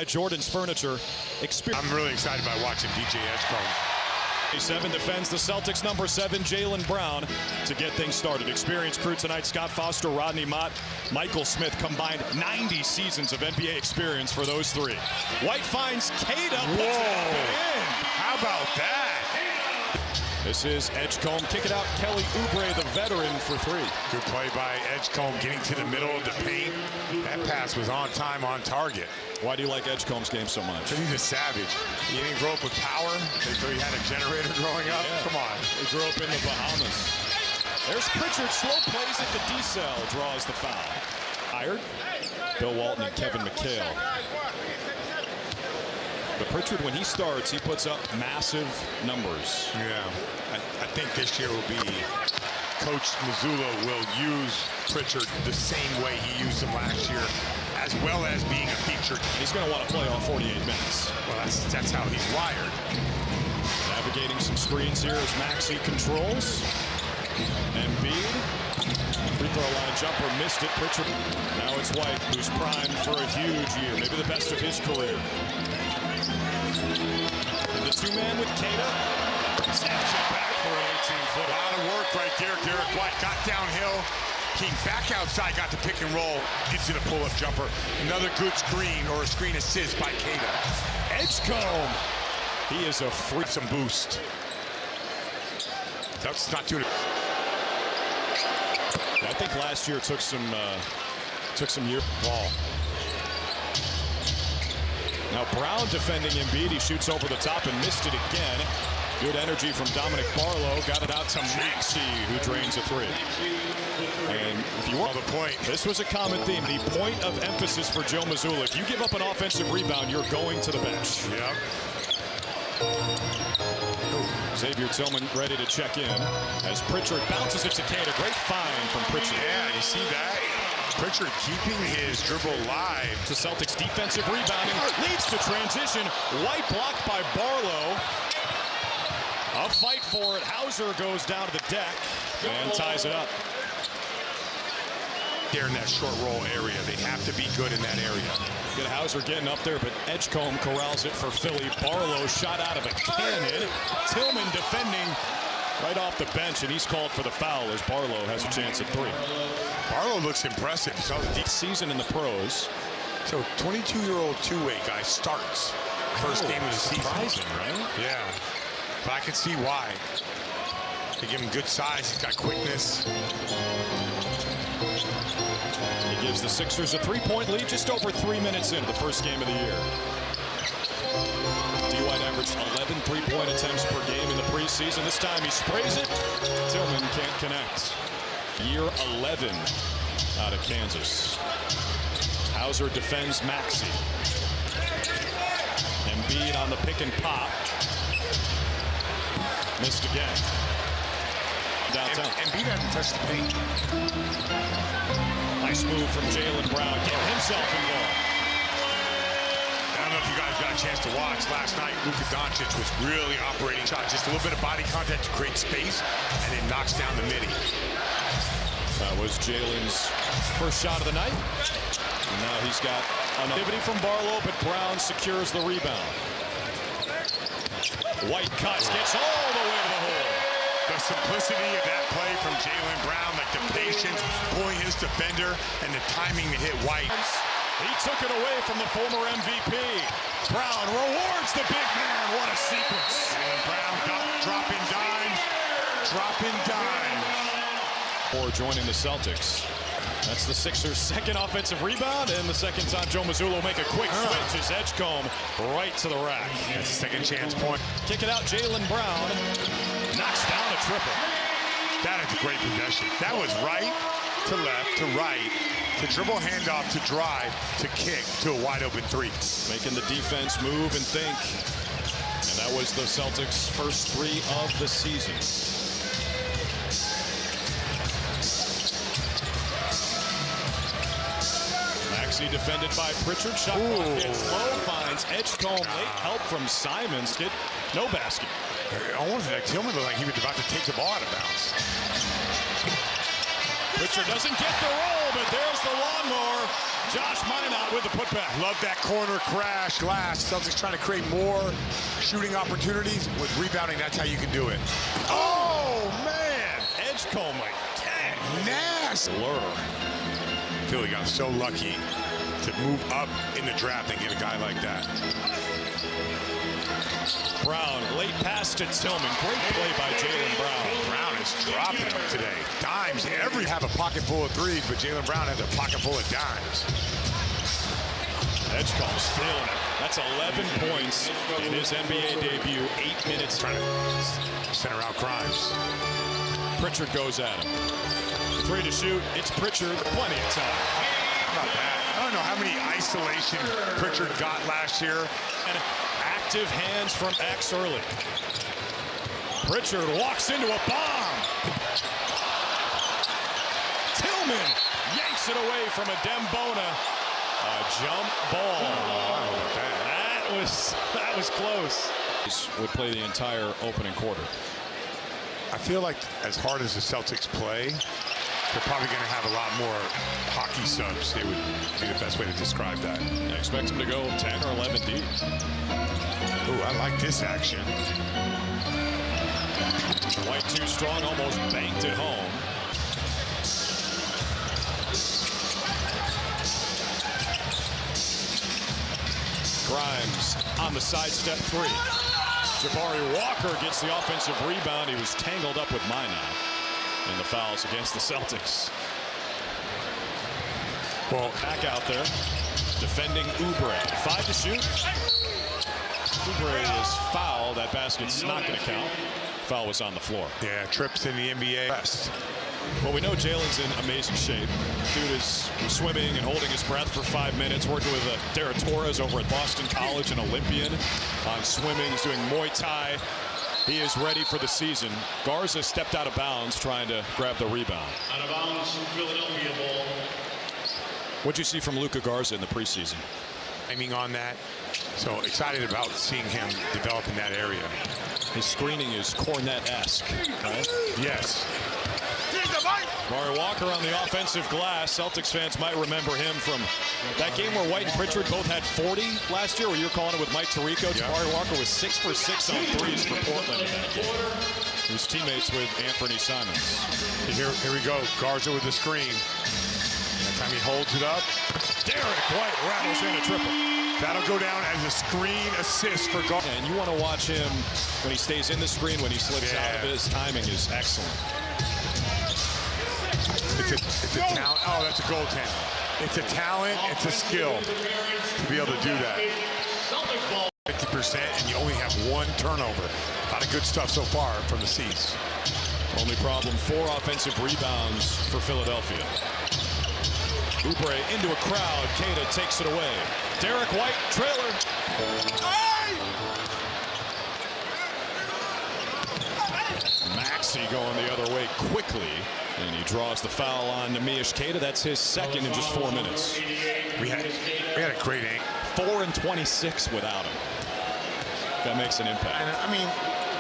Jordan's Furniture experience. I'm really excited by watching DJ Edgecombe. 7 defends the Celtics number 7, Jaylen Brown, to get things started. Experienced crew tonight: Scott Foster, Rodney Mott, Michael Smith. Combined 90 seasons of NBA experience for those three. White finds Kata. Whoa! How about that? This is Edgecombe. Kick it out. Kelly Oubre, the veteran, for 3. Good play by Edgecombe, getting to the middle of the paint. That pass was on time, on target. Why do you like Edgecombe's game so much? He's a savage. He didn't grow up with power. They thought he had a generator growing up. Yeah. Come on. He grew up in the Bahamas. There's Pritchard. Slow plays at the D-cell. Draws the foul. Hired. Bill Walton and Kevin McHale. But Pritchard, when he starts, he puts up massive numbers. Yeah. I think this year will be Coach Mazzulla will use Pritchard the same way he used him last year, as well as being a featured. He's going to want to play all 48 minutes. Well, that's how he's wired. Navigating some screens here as Maxey controls. Embiid. Free throw line jumper, missed it. Pritchard. Now it's White, who's primed for a huge year, maybe the best of his career. And the two-man with Kata. Snaps it back for an 18-footer. A lot of work right there. Derek White got downhill. Came back outside, got the pick and roll. Gets in a pull-up jumper. Another good screen, or a screen assist by Kata. Edgecombe. He is a free. Some boost. That's not doing it. I think last year it took some year. Ball. Now Brown defending Embiid. He shoots over the top and missed it again. Good energy from Dominic Barlow. Got it out to Maxey, who drains a 3. And if you want the point, this was a common theme. The point of emphasis for Joe Mazzulla: if you give up an offensive rebound, you're going to the bench. Yep. Xavier Tillman ready to check in as Pritchard bounces it to Kata. Great find from Pritchard. Yeah, you see that? Pritchard keeping his dribble live. To Celtics defensive rebounding. Leads to transition. White blocked by Barlow. A fight for it. Hauser goes down to the deck and ties it up. They're in that short roll area. They have to be good in that area. Get Hauser getting up there, but Edgecombe corrals it for Philly. Barlow shot out of a cannon. Tillman defending right off the bench, and he's called for the foul as Barlow has a chance at 3. Barlow looks impressive. So deep season in the pros. So 22-year-old two-way guy starts first game of the season. Surprising, right? Yeah, but I can see why. They give him good size. He's got quickness. He gives the Sixers a 3-point lead just over 3 minutes into the first game of the year. D. White averaged 11 3-point attempts per game in the preseason. This time he sprays it. Tillman can't connect. Year 11 out of Kansas. Hauser defends Maxey. Embiid on the pick and pop. Missed again. Downtown. Embiid hasn't touched the paint. Nice move from Jaylen Brown. Getting himself involved. I don't know if you guys got a chance to watch last night. Luka Doncic was really operating shot. Just a little bit of body contact to create space, and then knocks down the midi. That was Jaylen's first shot of the night. And now he's got an activity from Barlow, but Brown secures the rebound. White cuts, gets all the way to the hole. The simplicity of that play from Jaylen Brown, like the patience, pulling his defender, and the timing to hit White. He took it away from the former MVP. Brown rewards the big man. What a sequence. Jaylen Brown dropping dimes, dropping dimes. Or joining the Celtics. That's the Sixers' second offensive rebound, and the second time Joe Mazzulla will make a quick switch as Edgecombe right to the rack. That's a second chance point. Kick it out, Jaylen Brown knocks down a triple. That is a great possession. That was right to left to right, to dribble handoff, to drive, to kick, to a wide open 3. Making the defense move and think. And that was the Celtics' first 3 of the season. Maxey defended by Pritchard. Shot clock gets low, finds Edgecombe. Late help from Simons. No basket. Almost like Tillman looked like he was about to take the ball out of bounds. Pritchard doesn't get the roll, but there's the lawnmower. Josh Minot with the putback. Love that corner crash glass. Celtics trying to create more shooting opportunities. With rebounding, that's how you can do it. Oh, man. Edgecombe, like, dang. Nasty. Lure. Philly got so lucky to move up in the draft and get a guy like that. Brown, late pass to Tillman. Great play by Jaylen Brown. Brown is dropping them today. Dimes. Every have a pocket full of threes, but Jaylen Brown has a pocket full of dimes. Edgecombe's feeling it. That's 11 points in his NBA debut. 8 minutes. Trying to center out Grimes. Pritchard goes at him. 3 to shoot. It's Pritchard. Plenty of time. How about that? I don't know how many isolation Pritchard got last year. And active hands from X early. Pritchard walks into a bomb. Tillman yanks it away from a Dembona. A jump ball. That was close. Would play the entire opening quarter. I feel like as hard as the Celtics play, they're probably going to have a lot more hockey subs. It would be the best way to describe that. I expect them to go 10 or 11 deep. Ooh, I like this action. White too strong, almost banked it home. Grimes on the sidestep 3. Jabari Walker gets the offensive rebound. He was tangled up with Minot in the fouls against the Celtics. Well, back out there, defending Oubre. 5 to shoot. Oubre is fouled. That basket's not going to count. Foul was on the floor. Yeah, trips in the NBA. Best. Well, we know Jalen's in amazing shape. Dude is swimming and holding his breath for 5 minutes, working with Dara Torres over at Boston College, an Olympian on swimming. He's doing Muay Thai. He is ready for the season. Garza stepped out of bounds trying to grab the rebound. Out of bounds, Philadelphia ball. What'd you see from Luka Garza in the preseason? Aiming on that. So excited about seeing him develop in that area. His screening is Cornet-esque, right? Yes. Jabari Walker on the offensive glass. Celtics fans might remember him from that game where White and Pritchard both had 40 last year, where you were calling it with Mike Tirico. Yep. Jabari Walker was 6 for 6 on threes for Portland in that game. He was teammates with Anthony Simons. Here we go. Garza with the screen. That time he holds it up. Derek White rattles in a triple. That'll go down as a screen assist for Garza. And you want to watch him when he stays in the screen, when he slips out of it. His timing is excellent. It's a talent. Oh, that's a goaltender. It's a talent. It's a skill to be able to do that. 50%, and you only have 1 turnover. A lot of good stuff so far from the C's. Only problem, 4 offensive rebounds for Philadelphia. Oubre into a crowd. Queta takes it away. Derek White, trailer. Maxey going the other way quickly. And he draws the foul on Neemias Queta. That's his second in just 4 minutes. We had a great aim. 4 and 26 without him. That makes an impact. And I mean,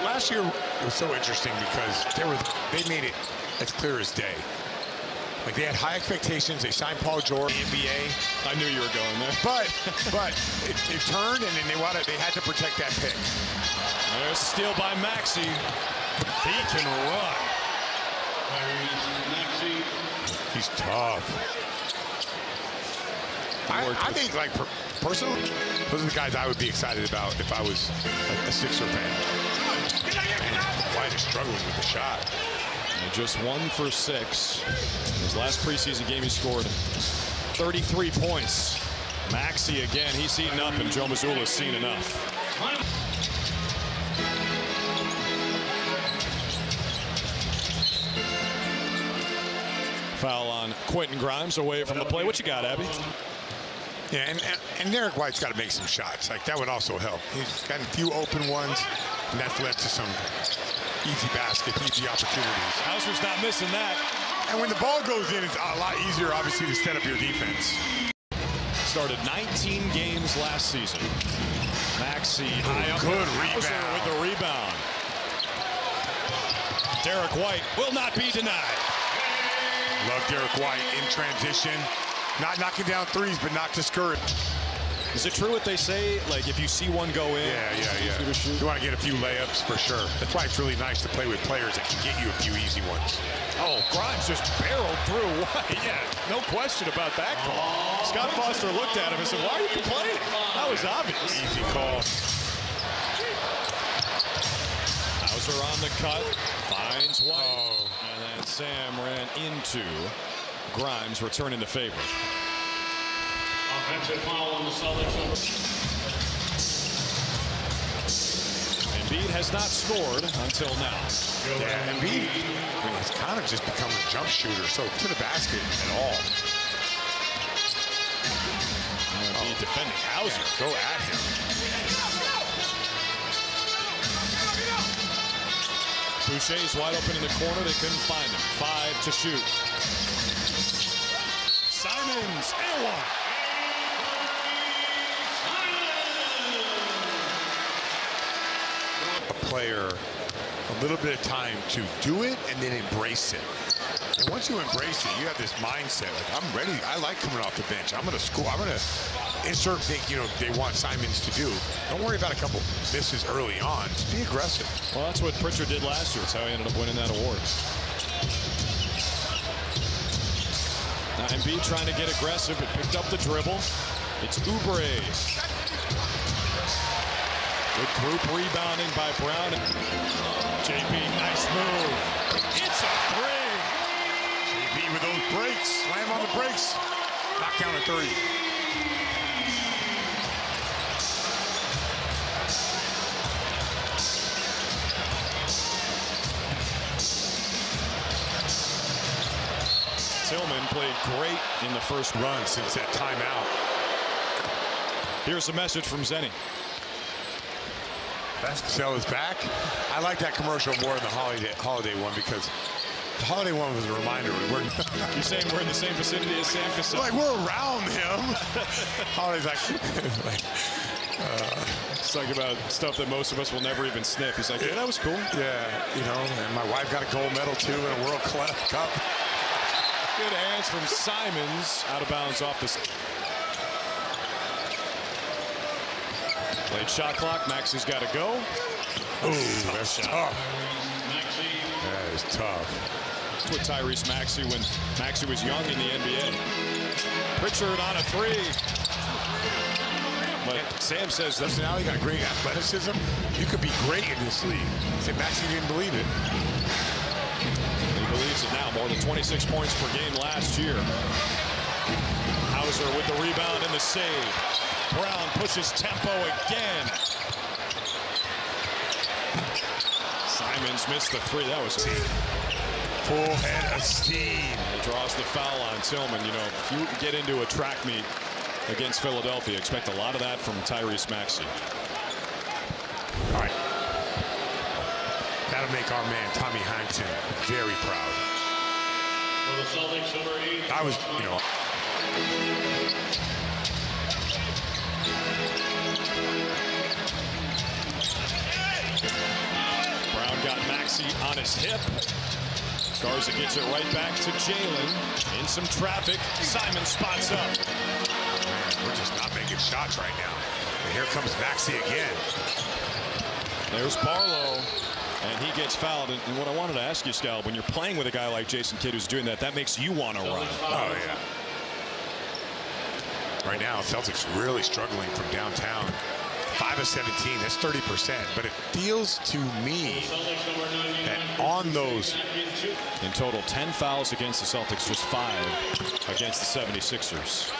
last year it was so interesting because they made it as clear as day. Like, they had high expectations. They signed Paul George, the NBA. I knew you were going there. But it turned, and then they had to protect that pick. There's a steal by Maxey. He can run. He's tough. I think, like, personally, those are the guys I would be excited about if I was a Sixer fan. White is struggling with the shot. And just 1 for 6. His last preseason game, he scored 33 points. Maxey again, he's heating up, and Joe Mazzulla's seen enough. Foul on Quentin Grimes away from the play. What you got, Abby? Yeah, and Derek White's got to make some shots. Like, that would also help. He's got a few open ones, and that's led to some easy baskets, easy opportunities. Hauser's not missing that. And when the ball goes in, it's a lot easier, obviously, to set up your defense. Started 19 games last season. Maxey high up. Good Hauser rebound. with the rebound. Derek White will not be denied. Love Derek White in transition. Not knocking down threes, but not discouraged. Is it true what they say? Like, if you see one go in, yeah. You want to get a few layups for sure. That's why it's really nice to play with players that can get you a few easy ones. Oh, Grimes just barreled through. Yeah, no question about that call. Scott Foster looked at him and said, "Why are you complaining?" That was obvious. Easy call. Hauser on the cut, finds White, and then Sam ran into Grimes, returning the favor. Offensive foul on the Celtics. Embiid has not scored until now. Yeah, Embiid has kind of just become a jump shooter, so to the basket at all. Embiid defending Hauser. Go at him. Boucher's wide open in the corner. They couldn't find him. 5 to shoot. Simons and one. Player a little bit of time to do it and then embrace it. And once you embrace it, you have this mindset like, I'm ready. I like coming off the bench. I'm going to score. I'm going to insert things, they want Simons to do. Don't worry about a couple misses early on. Just be aggressive. Well, that's what Pritchard did last year. It's how he ended up winning that award. Now Embiid trying to get aggressive, but picked up the dribble. It's Oubre. Good group rebounding by Brown. JP, nice move. It's a three. JP with those breaks. Slam on the breaks. Knock down a three. Tillman played great in the first run since that timeout. Here's a message from Zenny. Sell is back. I like that commercial more than the holiday one because the holiday one was a reminder. You're saying we're in the same vicinity as Sam Cassell? Like, we're around him. Holiday's like, it's like about stuff that most of us will never even sniff. He's like, yeah, that was cool. Yeah, and my wife got a gold medal too in a World Cup. Good hands from Simons, out of bounds off the. Late shot clock. Maxi's got to go. Ooh, that's tough. That is tough. That's what Tyrese Maxey when Maxey was young in the NBA. Pritchard on a three. But Sam says that now he got great athleticism. You could be great in this league. Say Maxey didn't believe it. He believes it now. More than 26 points per game last year. Hauser with the rebound and the save. Brown pushes tempo again. Simons missed the three. That was full head of steam. He draws the foul on Tillman. If you get into a track meet against Philadelphia, expect a lot of that from Tyrese Maxey. All right. That'll make our man Tommy Heinsohn very proud. For the Celtics, number 8. I was, Brown got Maxey on his hip. Garza gets it right back to Jalen. In some traffic. Simon spots up. Man, we're just not making shots right now. And here comes Maxey again. There's Barlow. And he gets fouled. And what I wanted to ask you, Scal, when you're playing with a guy like Jason Kidd who's doing that, that makes you want to run. Oh, yeah. Right now, Celtics really struggling from downtown. 5 of 17, that's 30%. But it feels to me that on those. In total, 10 fouls against the Celtics, just 5 against the 76ers.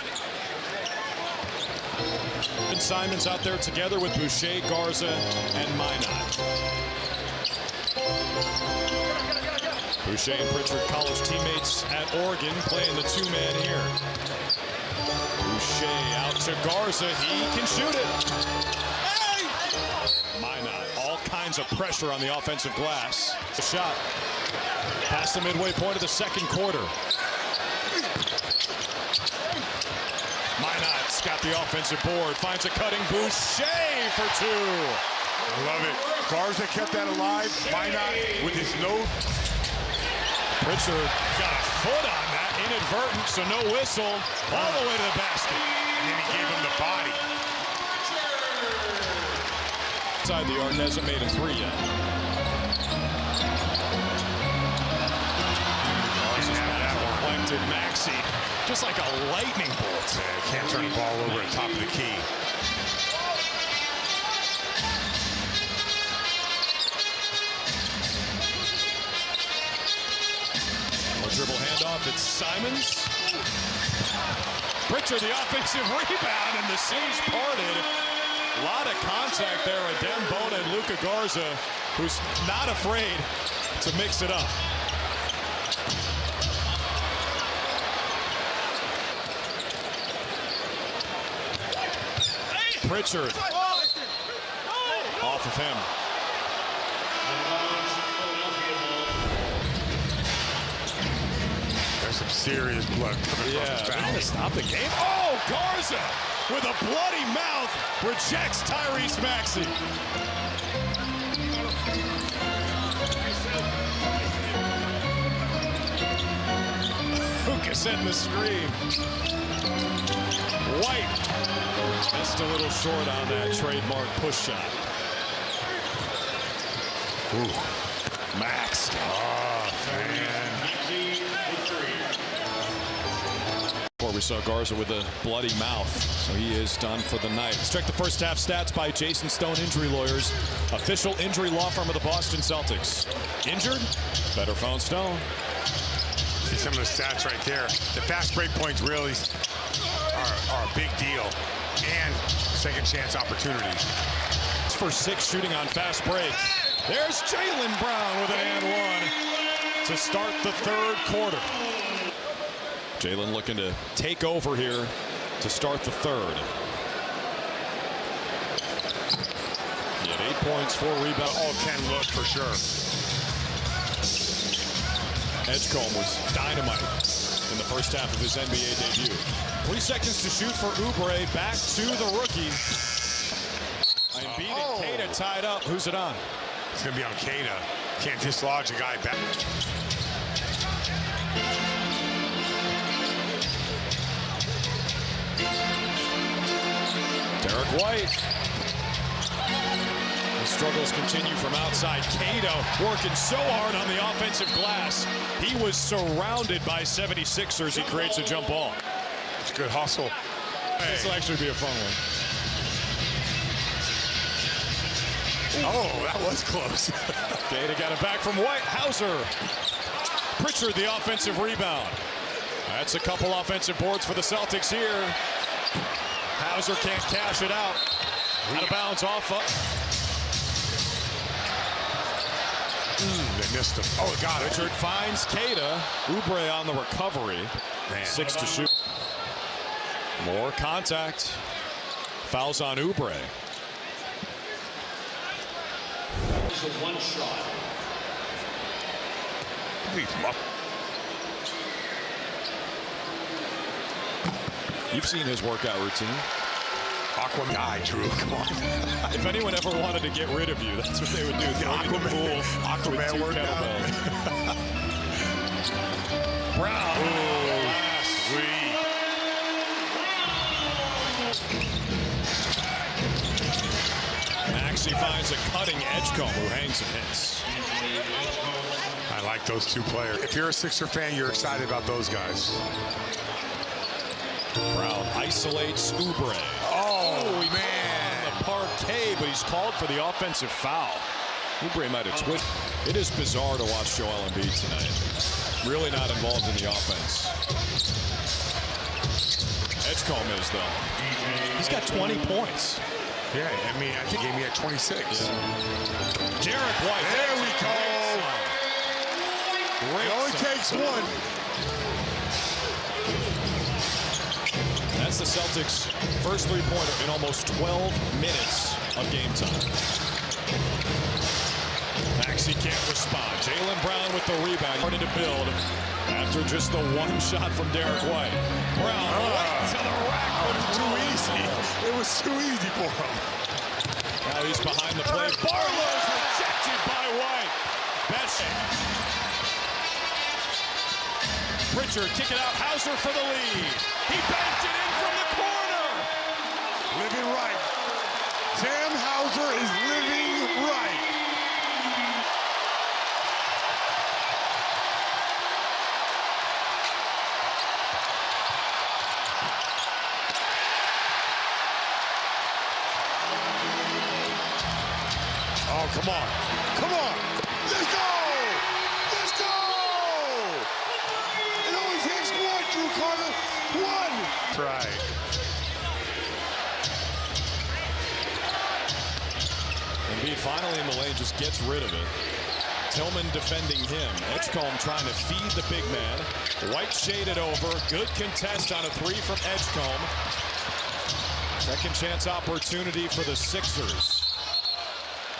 And Simons out there together with Boucher, Garza, and Minot. Boucher and Pritchard, college teammates at Oregon, playing the two-man here. Boucher out to Garza. He can shoot it. Hey! Minot, all kinds of pressure on the offensive glass. The shot past the midway point of the second quarter. Minot's got the offensive board. Finds a cutting Boucher for 2. I love it. Garza kept that alive. Minot with his nose. Pritchard got a foot on that. inadvertent, so no whistle. All the way to the basket. And then he gave him the body. Inside the arc, hasn't made a three yet. Deflected Maxey, just like a lightning bolt. Yeah, can't turn the ball over at top of the key. Dribble handoff, it's Simons. Pritchard, the offensive rebound, and the seas parted. A lot of contact there. Adem Bona and Luka Garza, who's not afraid to mix it up. Pritchard off of him. Some serious blood coming from the foul. To stop the game. Oh, Garza with a bloody mouth rejects Tyrese Maxey. Luka setting the screen. White just a little short on that trademark push shot. Ooh. Max. Oh, man. We saw Garza with a bloody mouth, so he is done for the night. Let's check the first half stats by Jason Stone Injury Lawyers, official injury law firm of the Boston Celtics. Injured? Better phone Stone. See some of the stats right there. The fast break points really are a big deal, and second chance opportunities. It's for 6 shooting on fast break. There's Jaylen Brown with an and one to start the third quarter. Jaylen looking to take over here to start the third. He had 8 points, 4 rebounds. All 10 look for sure. Edgecombe was dynamite in the first half of his NBA debut. 3 seconds to shoot for Oubre. Back to the rookie. Embiid and Keita tied up. Who's it on? It's going to be on Keita. Can't dislodge a guy back. Derek White. The struggles continue from outside. Cato working so hard on the offensive glass. He was surrounded by 76ers. He creates a jump ball. It's good hustle. Hey. This will actually be a fun one. Oh, that was close. Cato got it back from White. Hauser. Pritchard the offensive rebound. That's a couple offensive boards for the Celtics here. Hauser can't cash it out. Out of bounds off up. They missed him. Oh, got it. Richard finds Keita. Oubre on the recovery. Man. 6 to shoot. More contact. Fouls on Oubre. It's a one shot. You've seen his workout routine. Aquaman guy, Drew. Come on. If anyone ever wanted to get rid of you, that's what they would do. The Aquaman workout. Brown. Oh, sweet. Maxey finds a cutting Edgecombe who hangs and hits. I like those two players. If you're a Sixer fan, you're excited about those guys. Brown isolates Oubre. Oh, man. On the parquet, but he's called for the offensive foul. Oubre might have twitched. It is bizarre to watch Joel Embiid tonight. Really not involved in the offense. Edgecombe is, though. He's got 20 points. Yeah, I mean, I think he had 26. Yeah. Derek White. There we go. It only takes one. That's the Celtics' first three-pointer in almost 12 minutes of game time. Maxey can't respond. Jaylen Brown with the rebound. Started to build after just the one shot from Derek White. Brown right to the rack. It was too easy. It was too easy for him. Now he's behind the play. Barlow's rejected by White. That's it. Pritchard, kick it out. Hauser for the lead. He banked it in from the corner. Living right. Sam Hauser is living right. Oh, come on. Come on. Let's go. Let's go. It only takes one, Drew Carter. One. Try. Embiid finally in the lane, just gets rid of it. Tillman defending him. Edgecombe trying to feed the big man. White shaded over. Good contest on a three from Edgecombe. Second chance opportunity for the Sixers.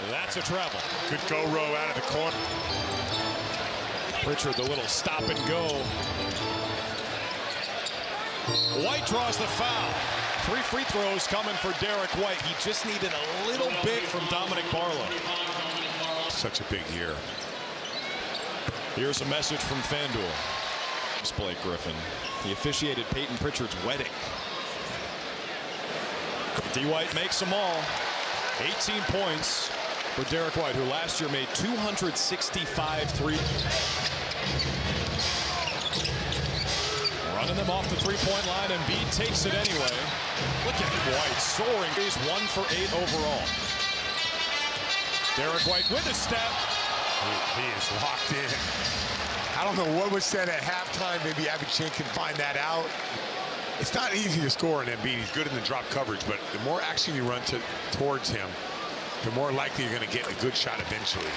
That's a travel. Good go row out of the corner. Pritchard, the little stop and go. White draws the foul. 3 free throws coming for Derek White. He just needed a little bit from Dominic Barlow. Such a big year. Here's a message from FanDuel. It's Blake Griffin. He officiated Peyton Pritchard's wedding. D. White makes them all. 18 points for Derek White, who last year made 265 threes. Running them off the three-point line, and Embiid takes it anyway. Look at White soaring. He's 1 for 8 overall. Derek White with a step. He is locked in. I don't know what was said at halftime. Maybe Avicii can find that out. It's not easy to score in Embiid. He's good in the drop coverage, but the more action you run towards him, the more likely you're going to get a good shot eventually.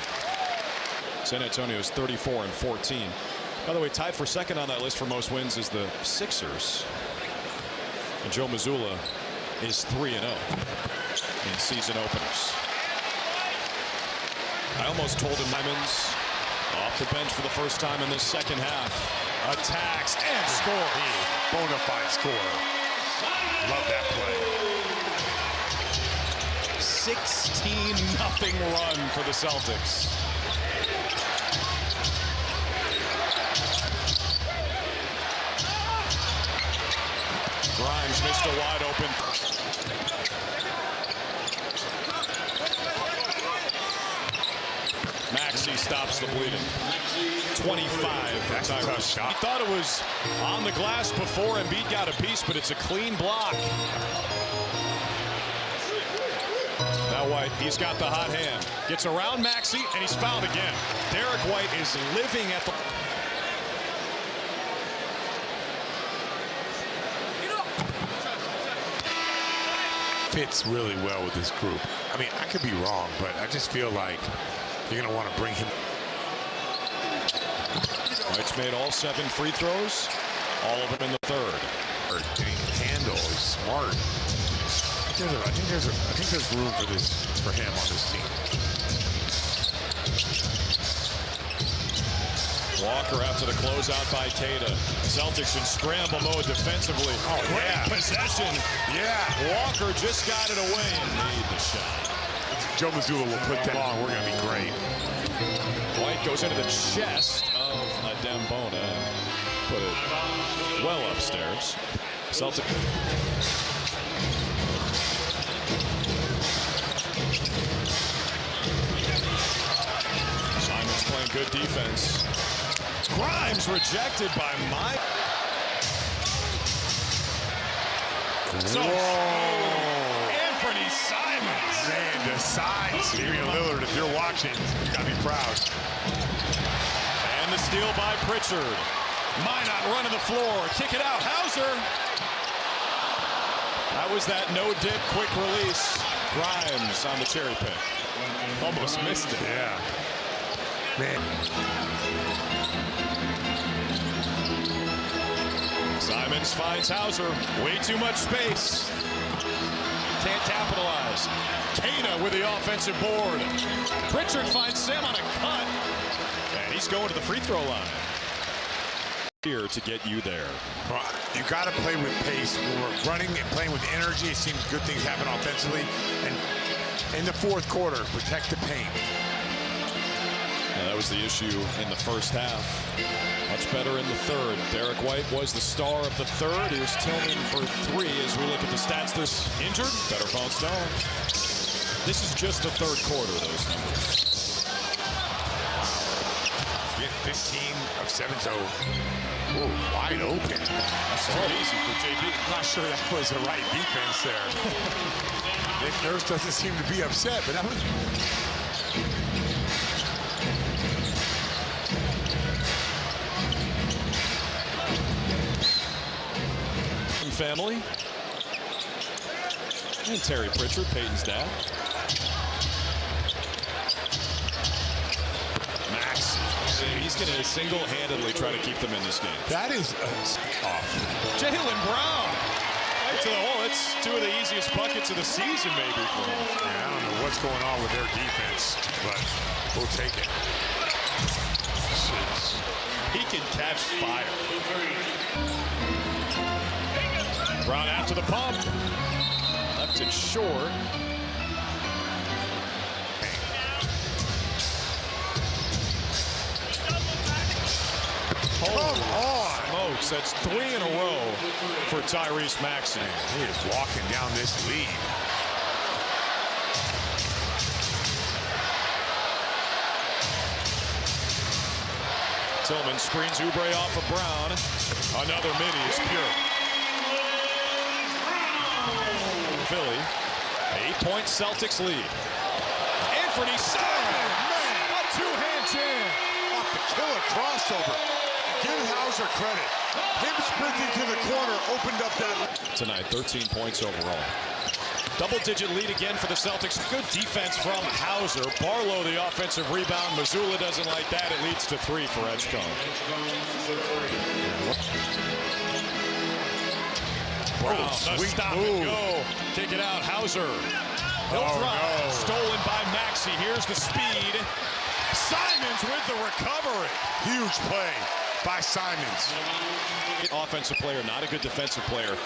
San Antonio's 34 and 14. By the way, tied for second on that list for most wins is the Sixers. And Joe Mazzulla is 3-0 in season openers. I almost told him Diamonds off the bench for the first time in this second half. Attacks and scores. Bona fide score. Love that play. 16-0 run for the Celtics. Grimes missed a wide open. Maxey stops the bleeding. 25. That's a tough shot. He thought it was on the glass before Embiid got a piece, but it's a clean block. Now White, he's got the hot hand. Gets around Maxey, and he's fouled again. Derek White is living at the... Fits really well with this group. I mean, I could be wrong, but I just feel like you're going to want to bring him. White's made all 7 free throws, all of them in the third. And he can handle, he's smart. I think there's room for him on this team. Walker after the closeout by Keita. Celtics in scramble mode defensively. Oh, great yeah. possession. Yeah. Walker just got it away and made the shot. Joe Mazzulla will put that on. We're going to be great. White goes into the chest of Dembona and put it well upstairs. Celtic. Simon's playing good defense. Grimes rejected by Mike. Anthony Simons. Man, the size. Damian Lillard, if you're watching, you gotta be proud. And the steal by Pritchard. Minot running the floor. Kick it out. Hauser. That was that no-dip quick release. Grimes on the cherry pick. Almost missed it. Yeah. Man. Simons finds Hauser. Way too much space. Can't capitalize. Keita with the offensive board. Pritchard finds Sam on a cut. And he's going to the free throw line. Here to get you there. You got to play with pace. When we're running and playing with energy, it seems good things happen offensively. And in the fourth quarter, protect the paint. That was the issue in the first half. Much better in the third. Derek White was the star of the third. Here's Tillman for 3 as we look at the stats. This injured. Better phone Stone. This is just the third quarter, those numbers. 15 of 7, so wide open. That's too easy for JB. I'm not sure that was the right defense there. Nick Nurse doesn't seem to be upset, but that was... Family. And Terry Pritchard, Peyton's dad. Max. He's going to single-handedly try to keep them in this game. That is off. Jaylen Brown. Right to the hole. It's 2 of the easiest buckets of the season, maybe, for him. Yeah, I don't know what's going on with their defense, but we'll take it. Jeez. He can catch fire. Brown after the pump. Left it short. Come on. Smokes. That's 3 in a row for Tyrese Maxey. He is walking down this lead. Tillman screens Oubre off of Brown. Another midi is pure. Philly, 8-point Celtics lead. Anthony Simons, a 2-hand jam. Off the killer crossover. Give Hauser credit. Him sprinting to the corner opened up that. Tonight, 13 points overall. Double-digit lead again for the Celtics. Good defense from Hauser. Barlow, the offensive rebound. Mazzulla doesn't like that. It leads to 3 for Edgecombe. Brown, the stop and go. Kick it out, Hauser. He'll drive. No. Stolen by Maxey. Here's the speed. Simons with the recovery. Huge play by Simons. Offensive player, not a good defensive player.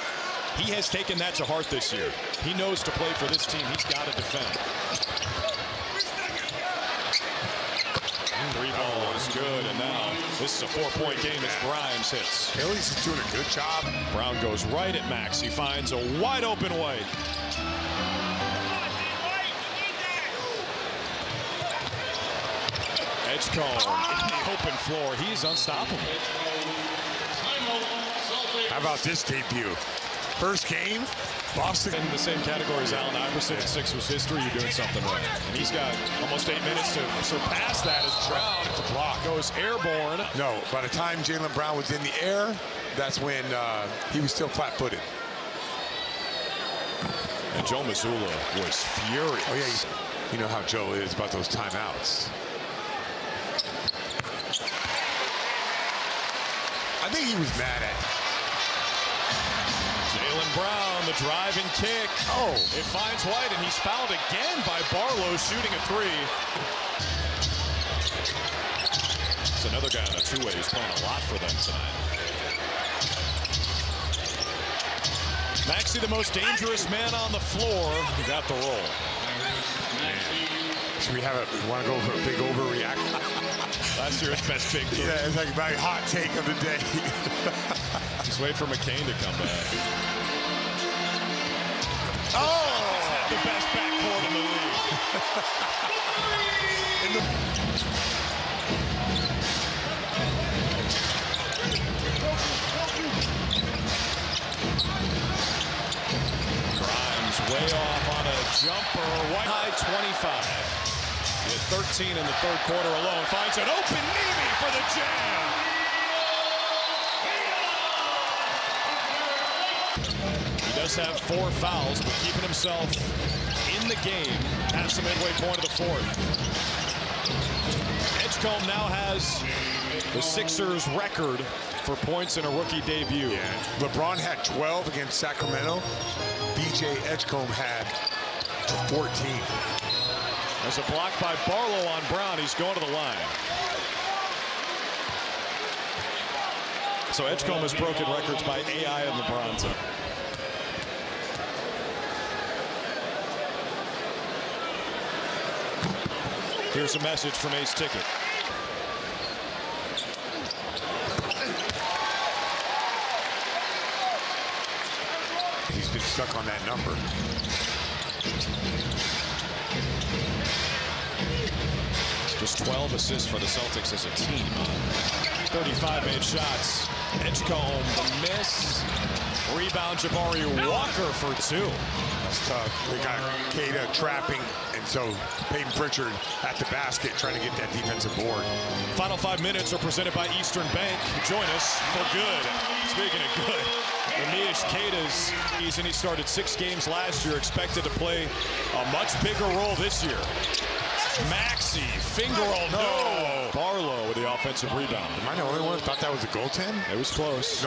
He has taken that to heart this year. He knows to play for this team. He's got to defend. 3 ball is good, and now this is a 4-point game as Grimes hits. Phillies is doing a good job. Brown goes right at Max. He finds a wide open White. Edgecombe in the open floor. He's unstoppable. How about this debut? First game, Boston. In the same category as Allen Iverson, 6 was history. You're doing something right. And he's got almost 8 minutes to surpass that as Brown to block. Goes airborne. No, by the time Jaylen Brown was in the air, that's when he was still flat-footed. And Joe Mazzulla was furious. Oh, yeah, you know how Joe is about those timeouts. I think he was mad at Jaylen Brown, the driving kick. Oh. It finds White, and he's fouled again by Barlow shooting a 3. It's another guy on a 2-way who's playing a lot for them tonight. Maxey, the most dangerous man on the floor, got the roll. Should we have want to go for a big overreaction? Last year's best big three. Yeah, it's like my hot take of the day. Just wait for McCain to come back. Oh! The best backcourt in the league. Grimes way off on a jumper. White high 25. He had 13 in the third quarter alone. Finds an open Navy for the jam. He does have 4 fouls, but keeping himself in the game past the midway point of the 4th. Edgecombe now has the Sixers record for points in a rookie debut. Yeah. LeBron had 12 against Sacramento. DJ Edgecombe had 14. There's a block by Barlow on Brown. He's going to the line. So Edgecombe has broken records by AI and LeBron. Here's a message from Ace Ticket. stuck on that number. Just 12 assists for the Celtics as a team. 35 made shots. Edgecombe, the miss. Rebound, Jabari Walker for 2. That's tough. They got Queta trapping, and so Peyton Pritchard at the basket trying to get that defensive board. Final 5 minutes are presented by Eastern Bank. Join us for good. Speaking of good, Neemias Queta's season, he started 6 games last year, expected to play a much bigger role this year. Maxey, finger roll, no. Barlow with the offensive rebound. Am I the only one that thought that was a goaltend? It was close.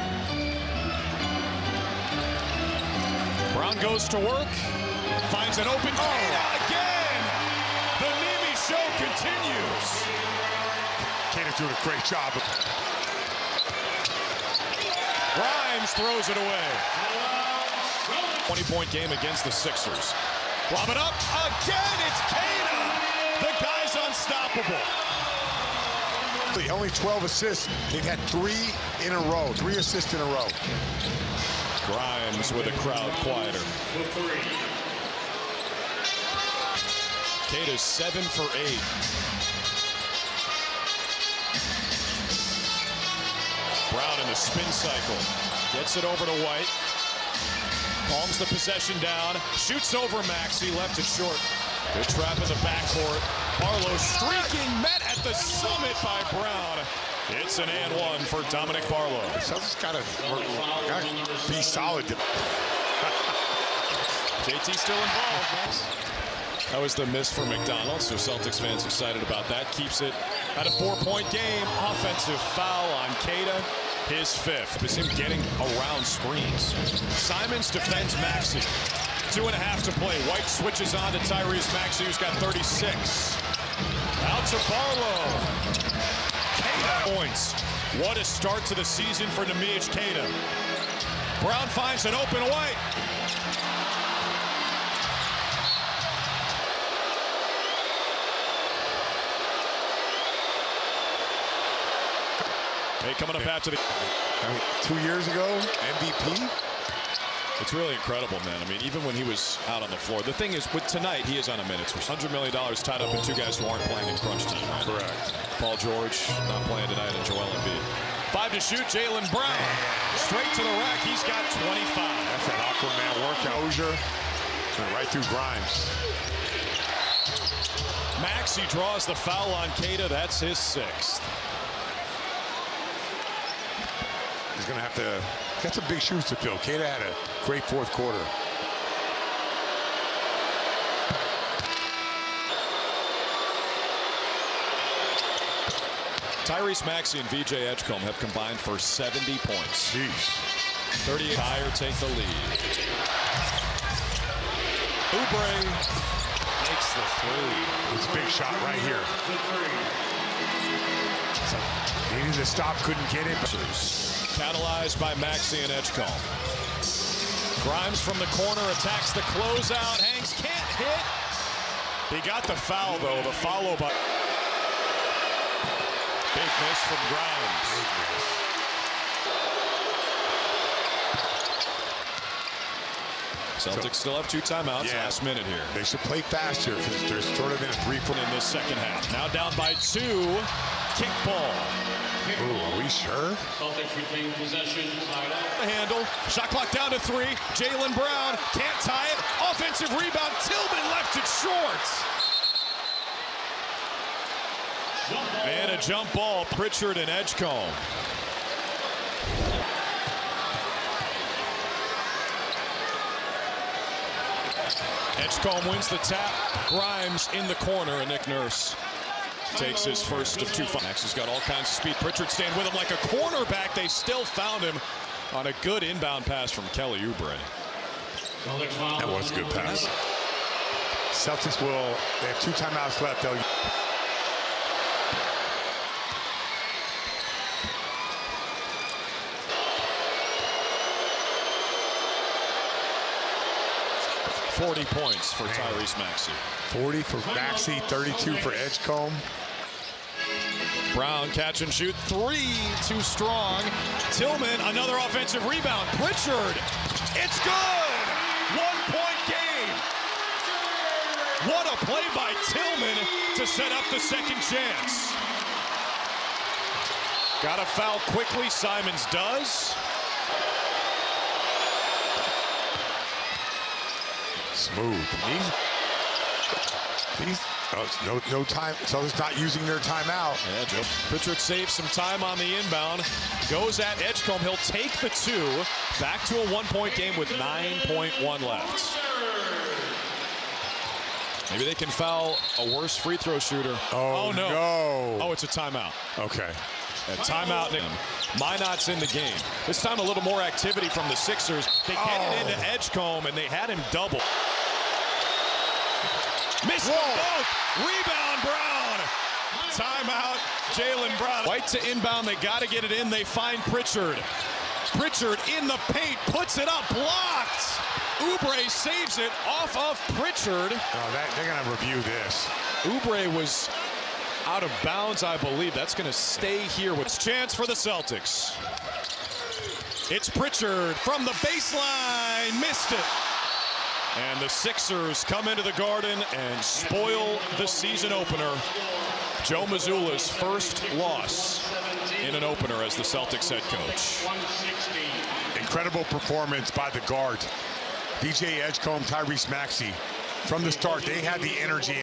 Brown goes to work, finds an open Queta again. The Nemi show continues. Queta's doing a great job. Grimes throws it away. 20-point game against the Sixers. Lob it up again. It's Queta. The guy's unstoppable. Only 12 assists. They've had 3 in a row. 3 assists in a row. Grimes with a crowd quieter. Queta's 7 for 8. Brown in the spin cycle. Gets it over to White. Calms the possession down. Shoots over Maxey. Left it short. Good trap in the backcourt. Barlow streaking, met at the summit by Brown. It's an and one for Dominic Barlow. Celtics got to be solid. JT still involved. That was the miss for McDonald, so Celtics fans excited about that. Keeps it at a 4-point game. Offensive foul on Queta, his 5th. It's him getting around screens. Simons defends Maxey. 2.5 to play. White switches on to Tyrese Maxey, who's got 36. Out to Barlow. Queta points. What a start to the season for Neemias Queta. Brown finds an open White. Hey, coming up after the... 2 years ago, MVP. It's really incredible, man. I mean, even when he was out on the floor. The thing is, with tonight, he is on a minutes. $100 million tied up in 2 guys who aren't playing in crunch time. Right? Correct. Paul George not playing tonight, and Joel Embiid. 5 to shoot, Jaylen Brown. Straight to the rack, he's got 25. That's that Aquaman workout. Hozier went right through Grimes. Maxey draws the foul on Queta. That's his 6th. He's going to have to... Got some big shoes to fill. Queta had a great 4th quarter. Tyrese Maxey and VJ Edgecombe have combined for 70 points. Jeez. 38. Tire take the lead. Oubre makes the 3. It's a big shot right here. Needed to stop, couldn't get it. Catalyzed by Maxey and Edgecombe. Grimes from the corner attacks the closeout. Hangs, can't hit. He got the foul, though. The follow by... Big miss from Grimes. Celtics still have 2 timeouts. Last minute here. They should play faster because there's sort of been a 3-point in this second half. Now down by 2. Kick ball. Ooh, are we sure? Celtics retain possession. The handle. Shot clock down to 3. Jaylen Brown can't tie it. Offensive rebound. Tillman left it short. And a jump ball. Pritchard and Edgecombe. Edgecombe wins the tap. Grimes in the corner, and Nick Nurse takes his first of 2 fouls. Max has got all kinds of speed. Pritchard staying with him like a cornerback. They still found him on a good inbound pass from Kelly Oubre. That was a good pass. Celtics they have 2 timeouts left. They'll 40 points for Tyrese Maxey. 40 for Maxey, 32 for Edgecombe. Brown catch and shoot 3, too strong. Tillman, another offensive rebound. Pritchard, it's good! What a play by Tillman to set up the second chance. Got to foul quickly. Simons does. Smooth. No time. Celtics not using their timeout. Yeah, Joe. Pritchard saves some time on the inbound. Goes at Edgecombe. He'll take the two. Back to a one-point game with 9.1 left. Maybe they can foul a worse free throw shooter. Oh no. Oh, it's a timeout. Okay. A timeout. Minot's in the game. This time a little more activity from the Sixers. They get it into Edgecombe, and they had him double. Missed them both. Rebound, Brown. Timeout, Jaylen Brown. White to inbound. They got to get it in. They find Pritchard. Pritchard in the paint. Puts it up. Blocked. Oubre saves it off of Pritchard. Oh, they're going to review this. Oubre was out of bounds, I believe. That's going to stay here with chance for the Celtics. It's Pritchard from the baseline. Missed it. And the Sixers come into the Garden and spoil the season opener. Joe Mazzulla's first loss in an opener as the Celtics head coach. Incredible performance by the guard. DJ Edgecombe, Tyrese Maxey. From the start, they had the energy.